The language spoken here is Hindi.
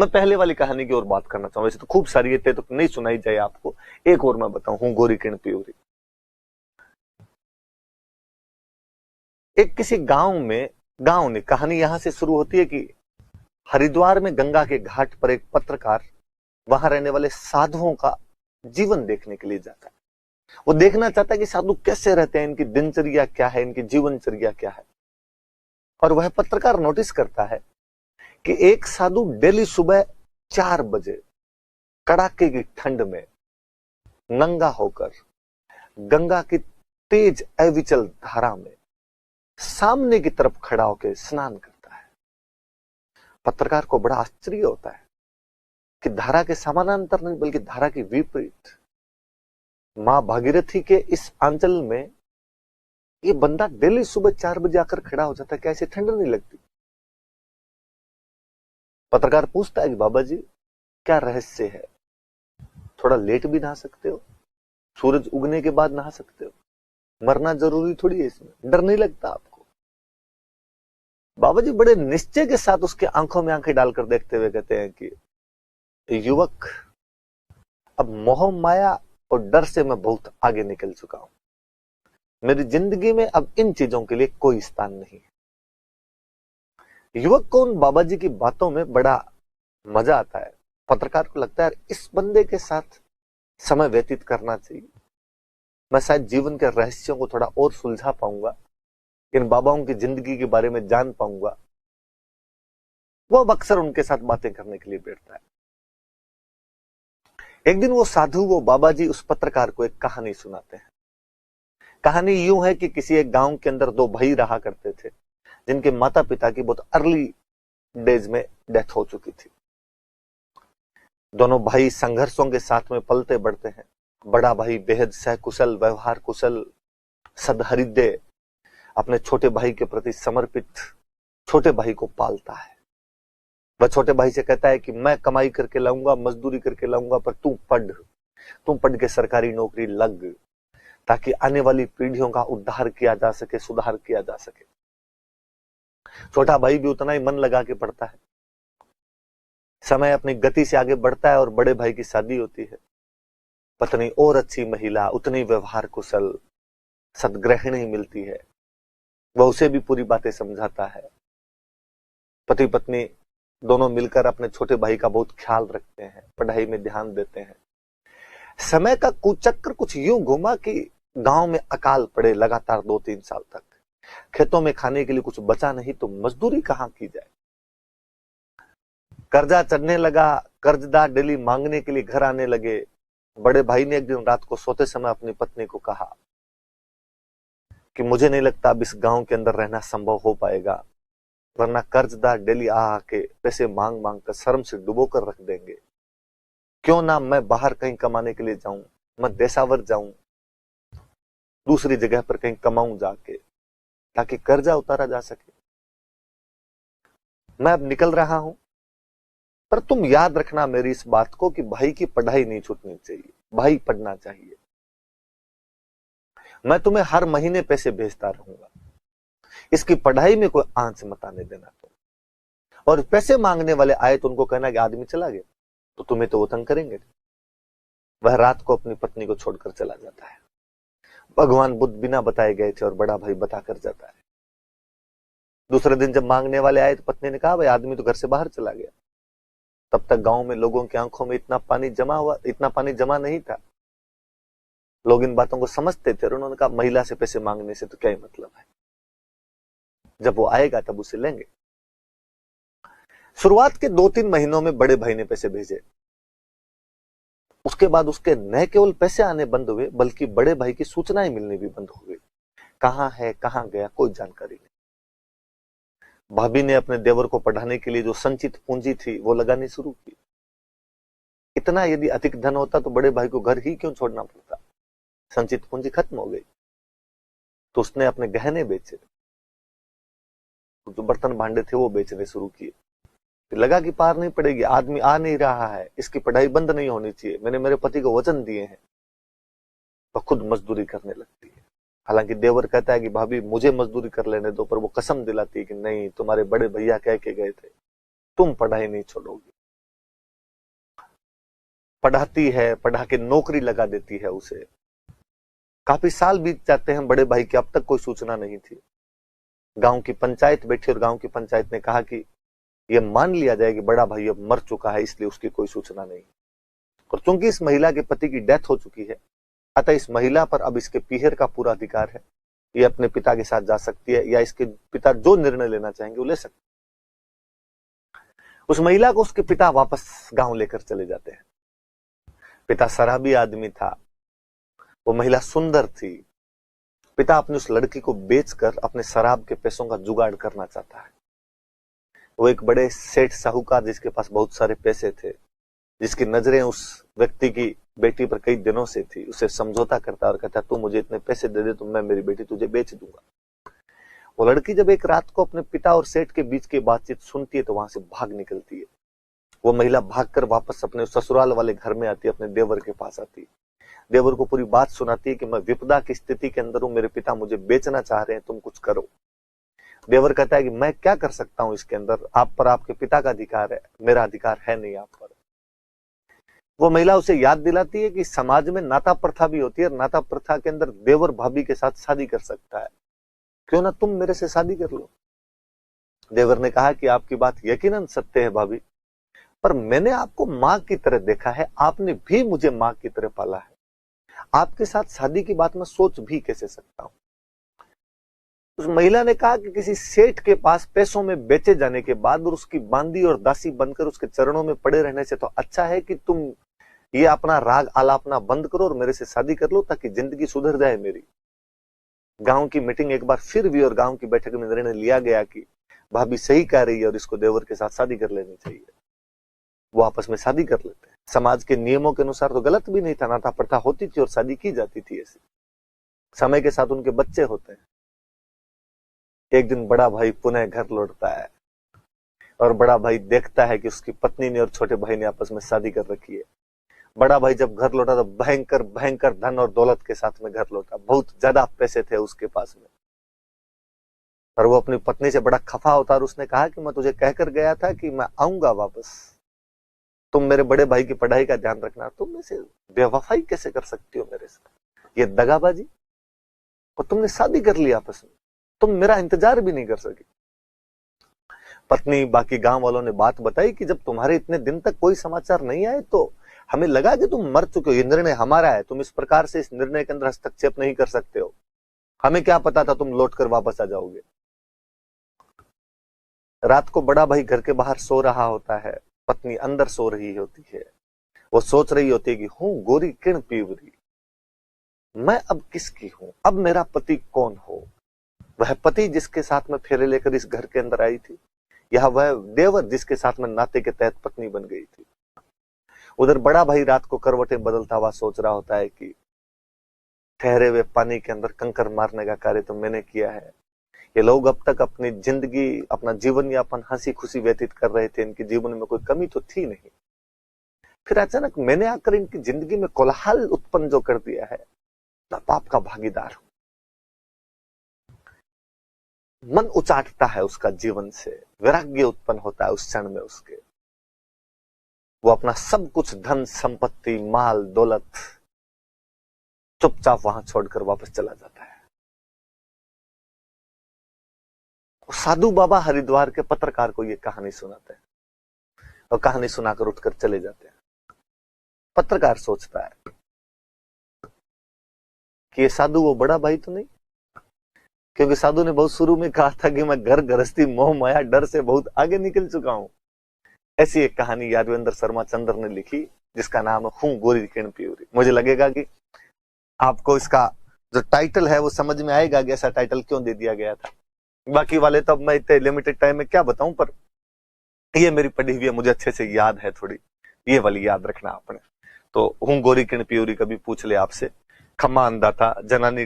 मैं पहले वाली कहानी की ओर बात करना चाहूं, वैसे तो खूब सारी है तो नहीं सुनाई जाए आपको, एक और मैं बताऊं, हूं गोरी किण प्योरी। एक किसी गांव ने, कहानी यहां से शुरू होती है कि हरिद्वार में गंगा के घाट पर एक पत्रकार वहां रहने वाले साधुओं का जीवन देखने के लिए जाता है। वो देखना चाहता है कि साधु कैसे रहते हैं, इनकी दिनचर्या क्या है, इनकी जीवनचर्या क्या है। और वह पत्रकार नोटिस करता है कि एक साधु डेली सुबह 4 बजे कड़ाके की ठंड में नंगा होकर गंगा की तेज अविचल धारा में सामने की तरफ खड़ा होकर स्नान करता है। पत्रकार को बड़ा आश्चर्य होता है कि धारा के समानांतर नहीं बल्कि धारा की विपरीत मां भागीरथी के इस आंचल में ये बंदा डेली सुबह 4 बजे आकर खड़ा हो जाता है, कैसे ठंड नहीं लगती। पत्रकार पूछता है कि बाबा जी क्या रहस्य है, थोड़ा लेट भी नहा सकते हो, सूरज उगने के बाद नहा सकते हो, मरना जरूरी थोड़ी है, इसमें डर नहीं लगता आपको। बाबा जी बड़े निश्चय के साथ उसके आंखों में आंखें डालकर देखते हुए कहते हैं कि युवक, अब मोह माया और डर से मैं बहुत आगे निकल चुका हूं, मेरी जिंदगी में अब इन चीजों के लिए कोई स्थान नहीं है। युवक को उन बाबा जी की बातों में बड़ा मजा आता है। पत्रकार को लगता है इस बंदे के साथ समय व्यतीत करना चाहिए, मैं शायद जीवन के रहस्यों को थोड़ा और सुलझा पाऊंगा, इन बाबाओं की जिंदगी के बारे में जान पाऊंगा। वो अब अक्सर उनके साथ बातें करने के लिए बैठता है। एक दिन वो साधु, वो बाबा जी उस पत्रकार को एक कहानी सुनाते हैं। कहानी यूं है कि किसी एक गांव के अंदर 2 भाई रहा करते थे जिनके माता पिता की बहुत अर्ली डेज में डेथ हो चुकी थी। दोनों भाई संघर्षों के साथ में पलते बढ़ते हैं। बड़ा भाई बेहद सहकुशल, व्यवहार कुशल, सदहृदय, अपने छोटे भाई के प्रति समर्पित छोटे भाई को पालता है। वह छोटे भाई से कहता है कि मैं कमाई करके लाऊंगा, मजदूरी करके लाऊंगा, पर तू पढ़ के सरकारी नौकरी लग, ताकि आने वाली पीढ़ियों का उद्धार किया जा सके, सुधार किया जा सके। छोटा भाई भी उतना ही मन लगा के पढ़ता है। समय अपनी गति से आगे बढ़ता है और बड़े भाई की शादी होती है। पत्नी और अच्छी महिला, उतनी व्यवहार कुशल, सद्ग्रहिणी मिलती है। वह उसे भी पूरी बातें समझाता है। पति पत्नी दोनों मिलकर अपने छोटे भाई का बहुत ख्याल रखते हैं, पढ़ाई में ध्यान देते हैं। समय का कुचक्र कुछ यूं घुमा कि गांव में अकाल पड़े लगातार 2-3 साल तक। खेतों में खाने के लिए कुछ बचा नहीं तो मजदूरी कहां की जाए। कर्जा चढ़ने लगा, कर्जदार डेली मांगने के लिए घर आने लगे। बड़े भाई ने एक दिन रात को सोते समय अपनी पत्नी को कहा कि मुझे नहीं लगता अब इस गांव के अंदर रहना संभव हो पाएगा, वरना कर्जदार डेली आके पैसे मांग मांग कर शर्म से डुबो कर रख देंगे। क्यों ना मैं बाहर कहीं कमाने के लिए जाऊं, मैं देशावर जाऊं, दूसरी जगह पर कहीं कमाऊं जाके, ताकि कर्जा उतारा जा सके। मैं अब निकल रहा हूं, पर तुम याद रखना मेरी इस बात को कि भाई की पढ़ाई नहीं छूटनी चाहिए, भाई पढ़ना चाहिए। मैं तुम्हें हर महीने पैसे भेजता रहूंगा, इसकी पढ़ाई में कोई आंच मत आने देना तुम। और पैसे मांगने वाले आए तो उनको कहना कि आदमी चला गया, तो तुम्हें तो वो तंग करेंगे। वह रात को अपनी पत्नी को छोड़कर चला जाता है। भगवान बुद्ध बिना बताए गए थे और बड़ा भाई बताकर जाता है। दूसरे दिन जब मांगने वाले आए तो पत्नी ने कहा भाई आदमी तो घर से बाहर चला गया। तब तक गांव में लोगों की आंखों में इतना पानी जमा नहीं था। लोग इन बातों को समझते थे और उन्होंने कहा महिला से पैसे मांगने से तो क्या ही मतलब है, जब वो आएगा तब उसे लेंगे। शुरुआत के 2-3 महीनों में बड़े भाई ने पैसे भेजे। उसके बाद उसके न केवल पैसे आने बंद हुए बल्कि बड़े भाई की सूचनाएं मिलनी भी बंद हो गई। कहां है, कहां गया, कोई जानकारी नहीं। भाभी ने अपने देवर को पढ़ाने के लिए जो संचित पूंजी थी वो लगानी शुरू की। इतना यदि अधिक धन होता तो बड़े भाई को घर ही क्यों छोड़ना पड़ता। संचित पूंजी खत्म हो गई तो उसने अपने गहने बेचे, जो बर्तन भांडे थे वो बेचने शुरू किए। लगा कि पार नहीं पड़ेगी, आदमी आ नहीं रहा है, इसकी पढ़ाई बंद नहीं होनी चाहिए, मैंने मेरे पति को वचन दिए हैं। तो खुद मजदूरी करने लगती है। हालांकि देवर कहता है कि भाभी मुझे मजदूरी कर लेने दो, पर वो कसम दिलाती है कि नहीं, तुम्हारे बड़े भैया कह के गए थे तुम पढ़ाई नहीं छोड़ोगी। पढ़ाती है, पढ़ा के नौकरी लगा देती है उसे। काफी साल बीत जाते हैं बड़े भाई की, अब तक कोई सूचना नहीं थी। गांव की पंचायत बैठी और गांव की पंचायत ने कहा कि यह मान लिया जाए कि बड़ा भाई अब मर चुका है, इसलिए उसकी कोई सूचना नहीं। और चूंकि इस महिला के पति की डेथ हो चुकी है, अतः इस महिला पर अब इसके पीहर का पूरा अधिकार है। ये अपने पिता के साथ जा सकती है या इसके पिता जो निर्णय लेना चाहेंगे वो ले सकते। उस महिला को उसके पिता वापस गांव लेकर चले जाते हैं। पिता शराबी आदमी था, वो महिला सुंदर थी। पिता अपनी उस लड़की को बेचकर अपने शराब के पैसों का जुगाड़ करना चाहता है। वो एक बड़े सेठ साहूकार जिसके पास बहुत सारे पैसे थे, जिसकी नजरें उस व्यक्ति की बेटी पर कई दिनों से थी, उसे समझौता करता और कहता तू मुझे इतने पैसे दे दे तो मैं मेरी बेटी तुझे बेच दूंगा। वो लड़की जब एक रात को अपने पिता और सेठ के बीच की बातचीत सुनती है तो वहां से भाग निकलती है। वो महिला भागकर वापस अपने ससुराल वाले घर में आती है, अपने देवर के पास आती है। देवर को पूरी बात सुनाती है कि मैं विपदा की स्थिति के अंदर हूं, मेरे पिता मुझे बेचना चाह रहे हैं, तुम कुछ करो। देवर कहता है कि मैं क्या कर सकता हूं इसके अंदर, आप पर आपके पिता का अधिकार है, मेरा अधिकार है नहीं आप पर। वो महिला उसे याद दिलाती है कि समाज में नाता प्रथा भी होती है, नाता प्रथा के अंदर देवर भाभी के साथ शादी कर सकता है, क्यों ना तुम मेरे से शादी कर लो। देवर ने कहा कि आपकी बात यकीनन सत्य है भाभी, पर मैंने आपको मां की तरह देखा है, आपने भी मुझे मां की तरह पाला है, आपके साथ शादी की बात मैं सोच भी कैसे सकता हूं। उस महिला ने कहा कि किसी सेठ के पास पैसों में बेचे जाने के बाद और उसकी बांदी और दासी बनकर उसके चरणों में पड़े रहने से तो अच्छा है कि तुम ये अपना राग आलापना बंद करो और मेरे से शादी कर लो ताकि जिंदगी सुधर जाए मेरी। गांव की मीटिंग एक बार फिर भी और गांव की बैठक में निर्णय लिया गया कि भाभी सही कह रही है और इसको देवर के साथ शादी कर लेनी चाहिए। वो आपस में शादी कर लेते हैं। समाज के नियमों के अनुसार तो गलत भी नहीं था, नाता प्रथा होती थी और शादी की जाती थी ऐसे। समय के साथ उनके बच्चे होते हैं। एक दिन बड़ा भाई पुनः घर लौटता है और बड़ा भाई देखता है कि उसकी पत्नी ने और छोटे भाई ने आपस में शादी कर रखी है। बड़ा भाई जब घर लौटा तो भयंकर भयंकर धन और दौलत के साथ में घर लौटा, बहुत ज्यादा पैसे थे उसके पास में। और वो अपनी पत्नी से बड़ा खफा होता और उसने कहा कि मैं तुझे कहकर गया था कि मैं आऊंगा वापस, तुम मेरे बड़े भाई की पढ़ाई का ध्यान रखना, तुम ऐसे बेवफाई कैसे कर सकती हो मेरे साथ, ये दगाबाजी, और तुमने शादी कर ली आपस में, तुम मेरा इंतजार भी नहीं कर सकी। पत्नी बाकी गांव वालों ने बात बताई कि जब तुम्हारे इतने दिन तक कोई समाचार नहीं आए तो हमें लगा कि तुम मर चुके हो, ये निर्णय हमारा है, तुम इस प्रकार से इस निर्णय के अंदर हस्तक्षेप नहीं कर सकते हो, हमें क्या पता था तुम लौट कर वापस आ जाओगे। रात को बड़ा भाई घर के बाहर सो रहा होता है, पत्नी अंदर सो रही होती है। वो सोच रही होती है कि हूं गोरी किण पीवरी, मैं अब किसकी हूं, अब मेरा पति कौन हो। वह पति जिसके साथ में फेरे लेकर इस घर के अंदर आई थी, यह वह देवर जिसके साथ में नाते के तहत पत्नी बन गई थी। उधर बड़ा भाई रात को करवटें बदलता हुआ सोच रहा होता है कि ठहरे हुए पानी के अंदर कंकर मारने का कार्य तो मैंने किया है। ये लोग अब तक अपनी जिंदगी, अपना जीवन यापन हंसी खुशी व्यतीत कर रहे थे, इनके जीवन में कोई कमी तो थी नहीं। फिर अचानक मैंने आकर इनकी जिंदगी में कोलाहल उत्पन्न जो कर दिया है, मैं पाप का भागीदार हूं। मन उचाटता है उसका जीवन से, वैराग्य उत्पन्न होता है उस क्षण में उसके। वो अपना सब कुछ धन संपत्ति माल दौलत चुपचाप वहां छोड़कर वापस चला जाता है। साधु बाबा हरिद्वार के पत्रकार को ये कहानी सुनाते हैं और कहानी सुनाकर उठकर चले जाते हैं। पत्रकार सोचता है कि ये साधु वो बड़ा भाई तो नहीं, क्योंकि साधु ने बहुत शुरू में कहा था कि मैं घर गृहस्थी मोह माया डर से बहुत आगे निकल चुका हूं। ऐसी एक कहानी यादवेंद्र शर्मा चंद्र ने लिखी जिसका नाम है हूं गोरी किण पीवरी। मुझे लगेगा कि आपको इसका जो टाइटल है वो समझ में आएगा कि ऐसा टाइटल क्यों दे दिया गया था। बाकी वाले तो अब मैं इतने लिमिटेड टाइम में क्या बताऊं, पर ये मेरी पढ़ी हुई है, मुझे अच्छे से याद है, थोड़ी ये वाली याद रखना आपने। तो हूं गोरी किण पीवरी कभी पूछ ले आपसे, खम्मा अंदाता जनानी